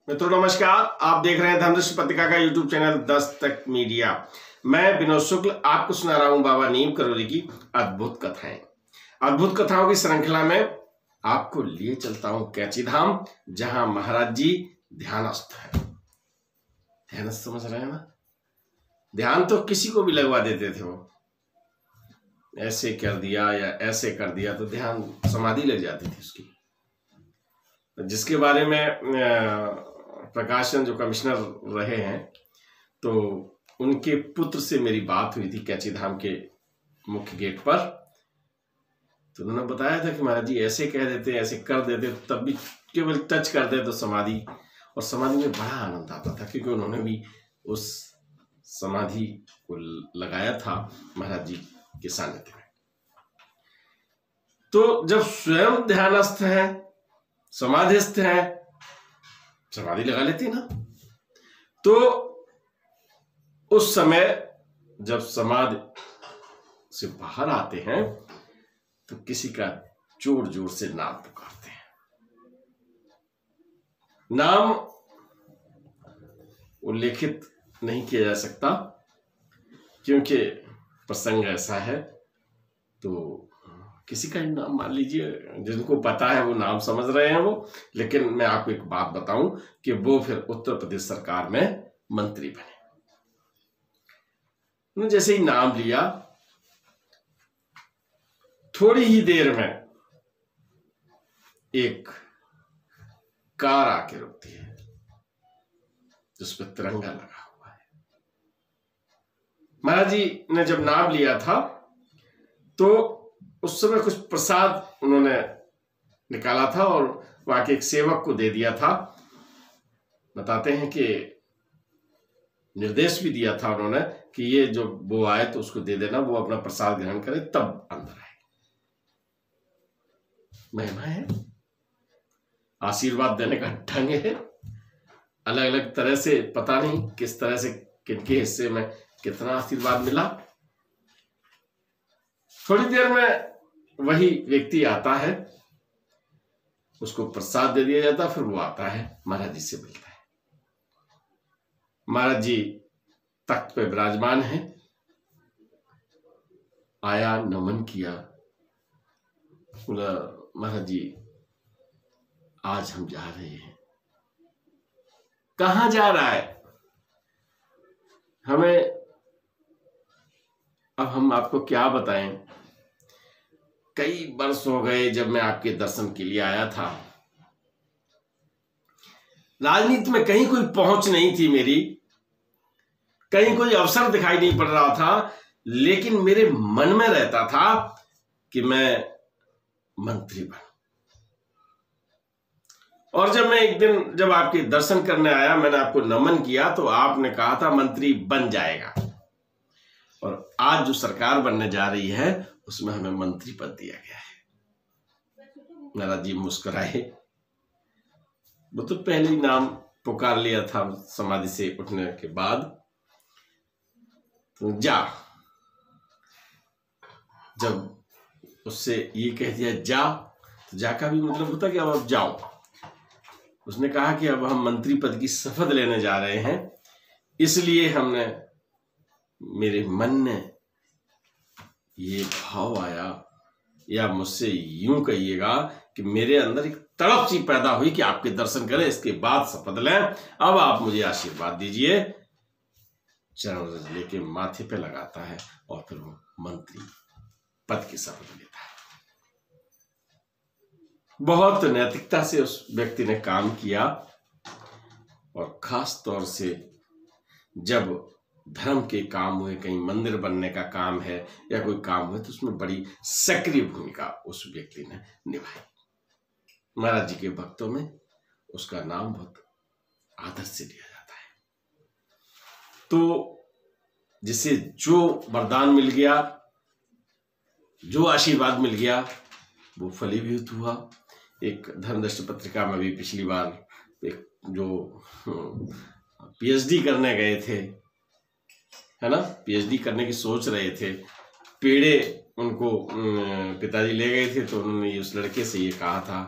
मित्रों नमस्कार। आप देख रहे हैं धर्मदृष्टि पत्रिका का यूट्यूब चैनल दस्तक मीडिया। मैं विनोद शुक्ल आपको सुना रहा हूं बाबा नीम करोली की अद्भुत कथाएं। अद्भुत कथाओं की श्रृंखला में आपको लिए चलता हूं कैंची धाम, जहां महाराज जी ध्यानस्थ है। ध्यानस्थ समझ रहे हैं ना? ध्यान तो किसी को भी लगवा देते थे, वो ऐसे कर दिया या ऐसे कर दिया तो ध्यान समाधि लग जाती थी उसकी। जिसके बारे में प्रकाशन जो कमिश्नर रहे हैं, तो उनके पुत्र से मेरी बात हुई थी कैंची धाम के मुख्य गेट पर। तो उन्होंने बताया था कि महाराज जी ऐसे कह देते, ऐसे कर देते, तब भी केवल टच कर दे तो समाधि, और समाधि में बड़ा आनंद आता था, क्योंकि उन्होंने भी उस समाधि को लगाया था महाराज जी के सानिध्य में। तो जब स्वयं ध्यानस्थ है, समाधिस्थ है, समाधि लगा लेती ना, तो उस समय जब समाधि से बाहर आते हैं तो किसी का जोर जोर से नाम पुकारते हैं। नाम उल्लेखित नहीं किया जा सकता, क्योंकि प्रसंग ऐसा है। तो किसी का नाम मान लीजिए, जिनको पता है वो नाम समझ रहे हैं वो, लेकिन मैं आपको एक बात बताऊं कि वो फिर उत्तर प्रदेश सरकार में मंत्री बने। उन्होंने जैसे ही नाम लिया, थोड़ी ही देर में एक कार आके रुकती है जिस पर तिरंगा लगा हुआ है। महाराज जी ने जब नाम लिया था तो उस समय कुछ प्रसाद उन्होंने निकाला था और वहां के एक सेवक को दे दिया था। बताते हैं कि निर्देश भी दिया था उन्होंने कि ये जो वो आए तो उसको दे देना, वो अपना प्रसाद ग्रहण करे तब अंदर आए। महिमा है, आशीर्वाद देने का ढंग है, अलग अलग तरह से। पता नहीं किस तरह से किनके हिस्से में कितना आशीर्वाद मिला। थोड़ी देर में वही व्यक्ति आता है, उसको प्रसाद दे दिया जाता, फिर वो आता है, महाराज जी से मिलता है। महाराज जी तख्त पे विराजमान है। आया, नमन किया, बोला महाराज जी आज हम जा रहे हैं। कहां जा रहा है? हमें अब हम आपको क्या बताएं। कई वर्ष हो गए जब मैं आपके दर्शन के लिए आया था। राजनीति में कहीं कोई पहुंच नहीं थी मेरी, कहीं कोई अवसर दिखाई नहीं पड़ रहा था, लेकिन मेरे मन में रहता था कि मैं मंत्री बनूं। और जब मैं एक दिन जब आपके दर्शन करने आया, मैंने आपको नमन किया, तो आपने कहा था मंत्री बन जाएगा। और आज जो सरकार बनने जा रही है उसमें हमें मंत्री पद दिया गया है। महाराज जी मुस्कुराए। वो तो पहले ही नाम पुकार लिया था समाधि से उठने के बाद। तो जा, जब उससे ये कह दिया जा, तो जा का भी मतलब होता कि अब जाओ। उसने कहा कि अब हम मंत्री पद की शपथ लेने जा रहे हैं, इसलिए हमने, मेरे मन में ये भाव आया, या मुझसे यूं कहिएगा कि मेरे अंदर एक तड़प सी पैदा हुई कि आपके दर्शन करें, इसके बाद शपथ लें। अब आप मुझे आशीर्वाद दीजिए। चरण लेके माथे पे लगाता है और फिर वो मंत्री पद की शपथ लेता है। बहुत नैतिकता से उस व्यक्ति ने काम किया, और खास तौर से जब धर्म के काम हुए, कहीं मंदिर बनने का काम है या कोई काम हुए, तो उसमें बड़ी सक्रिय भूमिका उस व्यक्ति ने निभाई। महाराज जी के भक्तों में उसका नाम बहुत आदर से लिया जाता है। तो जिसे जो वरदान मिल गया, जो आशीर्वाद मिल गया, वो फलीभूत हुआ। एक धर्मदृष्टि पत्रिका में भी पिछली बार एक जो पीएचडी करने गए थे, है ना, पीएचडी करने की सोच रहे थे, पेड़े उनको पिताजी ले गए थे, तो उन्होंने उस लड़के से ये कहा था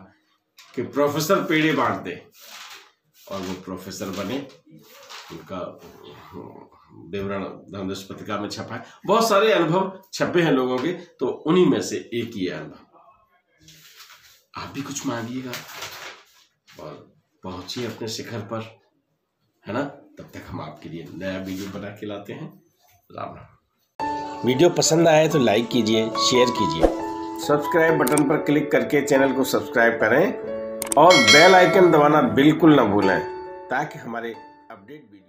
कि प्रोफेसर पेड़े बांट दे। और वो प्रोफेसर बने। उनका विवरण धर्मदर्श पत्रिका में छपा है। बहुत सारे अनुभव छपे हैं लोगों के, तो उन्हीं में से एक ही अनुभव। आप भी कुछ मांगिएगा और पहुंचिए अपने शिखर पर, है ना। तब तक हम आपके लिए नया वीडियो बना के लाते हैं। राम राम। वीडियो पसंद आए तो लाइक कीजिए, शेयर कीजिए, सब्सक्राइब बटन पर क्लिक करके चैनल को सब्सक्राइब करें और बेल आइकन दबाना बिल्कुल ना भूलें, ताकि हमारे अपडेट वीडियो